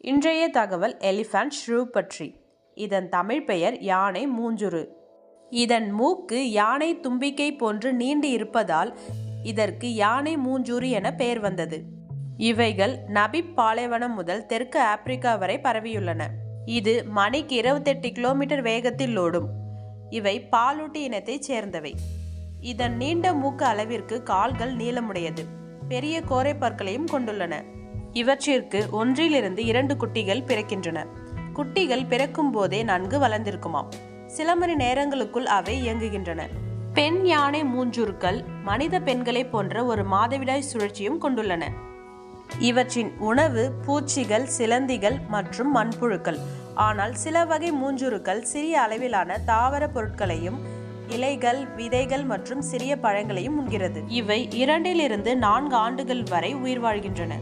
இன்றைய தகவல் எலிஃபண்ட் ஷ்ரூ பற்றி. இதன் தமிழ் பெயர் யானை மூஞ்சுரு. இதன் மூக்கு யானை தும்பிக்கை போன்று நீண்டு இருப்பதால் இதற்கு யானை மூஞ்சூறு என பெயர் வந்தது. இவைகள் நபிப் பாலைவனம் முதல் தெற்கு ஆப்பிரிக்கா வரை பரவியுள்ளன. இது மணிக்கு 28 கிலோமீட்டர் வேகத்தில் ஓடும். இவை பாலூட்டி இனத்தைச் சேர்ந்தவை. இதன் நீண்ட மூக்கு அளவிற்கு கால்கள் நீளமுடையது. பெரிய கோரை பற்களையும் கொண்டுள்ளன. இவற்றிற்கு 1-2 குட்டிகள் பிறக்கின்றன. குட்டிகள் பிறக்கும் போதே நன்கு வளர்ந்திருக்குமாம். சில மணி நேரங்களுக்குள் அவை இயங்குகின்றன. பெண் யானை மூஞ்சூறுகள் மனித பெண்களை போன்ற ஒரு மாதவிடாய் சுழற்சியும் கொண்டுள்ளன. இவற்றின் உணவு பூச்சிகள், சிலந்திகள் மற்றும் மண்புழுக்கள். ஆனால் சில வகை மூஞ்சூறுகள் சிறிய அளவிலான தாவர பொருட்களையும் இலைகள், விதைகள் மற்றும் சிறிய பழங்களையும் உண்கிறது. இவை 2-4 ஆண்டுகள் வரை உயிர் வாழ்கின்றன.